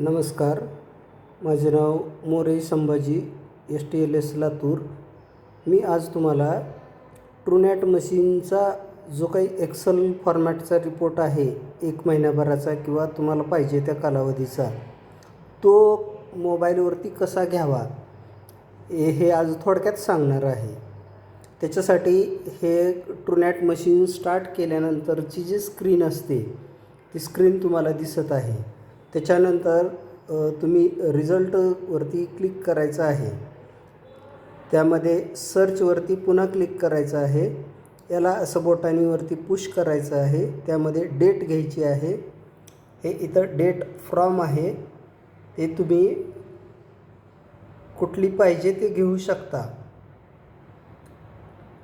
नमस्कार. माझे नाव मोरे संभाजी, STLS लातूर. मी आज तुम्हाला ट्रूनॅट मशीनचा जो काही एक्सेल फॉर्मॅटचा रिपोर्ट आहे 1 महिन्याभराचा किंवा तुम्हाला पाहिजे त्या कालावधीचा, तो मोबाईलवरती कसा घ्यावा हे आज थोडक्यात सांगणार आहे. त्याच्यासाठी हे ट्रूनॅट मशीन स्टार्ट केल्यानंतरची जी स्क्रीन असते ती स्क्रीन तुम्हाला दिसत आहे. त्याच्यानंतर तुम्ही रिझल्टवरती क्लिक करायचं आहे. त्यामध्ये सर्चवरती पुन्हा क्लिक करायचं आहे. याला असं बोटानीवरती पुश करायचं आहे. त्यामध्ये डेट घ्यायची आहे. हे इथं डेट फ्रॉम आहे, ते तुम्ही कुठली पाहिजे ते घेऊ शकता.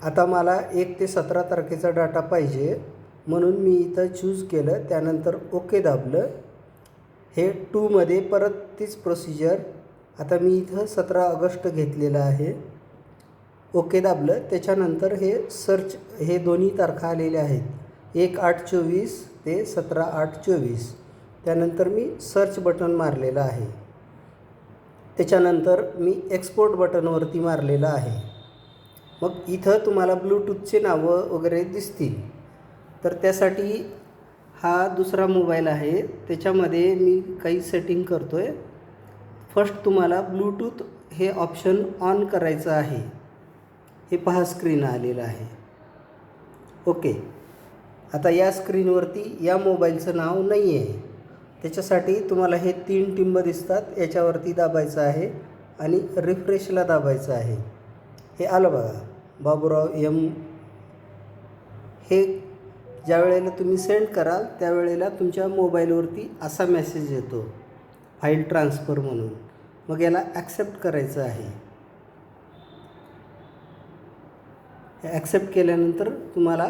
आता मला 1 ते 17 तारखेचा डाटा पाहिजे म्हणून मी इथं चूज केलं. त्यानंतर ओके दाबलं. हे 2 मध्ये परत तीच प्रोसिजर. आता मी इथं 17 ऑगस्ट घेतलेलं आहे. ओके दाबलं. त्याच्यानंतर हे सर्च, हे दोन्ही तारखा आलेल्या आहेत, 1/8/24 ते 17/8/24. त्यानंतर मी सर्च बटन मारलेलं आहे. त्याच्यानंतर मी एक्सपोर्ट बटनवरती मारलेलं आहे. मग इथं तुम्हाला ब्लूटूथचे नावं वगैरे दिसतील. तर त्यासाठी हा दुसरा मोबाईल आहे, त्याच्यामध्ये मी काही सेटिंग करतो आहे. फर्स्ट तुम्हाला ब्लूटूथ हे ऑप्शन ऑन करायचं आहे. हे पहा, स्क्रीन आलेलं आहे. ओके. आता या स्क्रीनवरती या मोबाईलचं नाव नाही आहे. त्याच्यासाठी तुम्हाला हे 3 टिंब दिसतात, याच्यावरती दाबायचं आहे आणि रिफ्रेशला दाबायचं आहे. हे आलं बघा, बाबूराव M. हे ज्या वेळेला तुम्ही सेंड कराल त्यावेळेला तुमच्या मोबाईलवरती असा मेसेज येतो, फाईल ट्रान्सफर म्हणून. मग याला ॲक्सेप्ट करायचं आहे. हे ॲक्सेप्ट केल्यानंतर तुम्हाला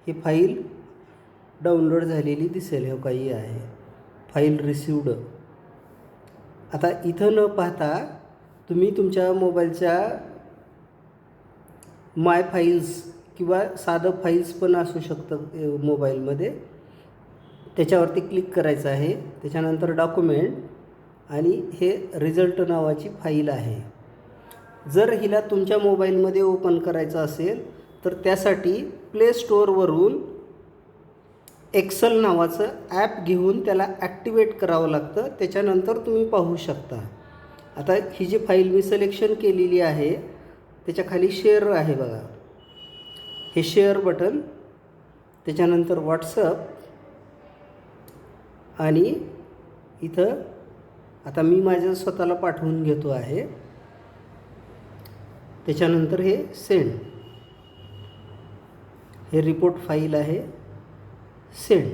ही फाईल डाउनलोड झालेली दिसेल. हे काही आहे, फाईल रिसिव्ड. आता इथं न पाहता तुम्ही तुमच्या मोबाईलच्या माय फाईल्स किंवा साधं फाईल्स पण असू शकतं मोबाईलमध्ये, त्याच्यावरती क्लिक करायचं आहे. त्याच्यानंतर डॉक्युमेंट आणि हे रिझल्ट नावाची फाईल आहे. जर हिला तुमच्या मोबाईलमध्ये ओपन करायचं असेल तर त्यासाठी प्ले स्टोअरवरून एक्सेल नावाचं ॲप घेऊन त्याला ॲक्टिवेट करावं लागतं. त्याच्यानंतर तुम्ही पाहू शकता. आता ही जी फाईल मी सिलेक्शन केलेली आहे त्याच्या खाली शेअर आहे बघा, हे शेअर बटन. त्याच्यानंतर व्हॉट्सअप आणि इथं आता मी माझं स्वतःला पाठवून घेतो आहे. त्याच्यानंतर हे सेंड, हे रिपोर्ट फाईल आहे, सेंड.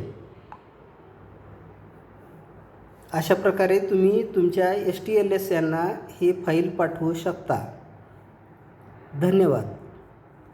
अशा प्रकारे तुम्ही तुमच्या STLS यांना ही फाईल पाठवू शकता. धन्यवाद.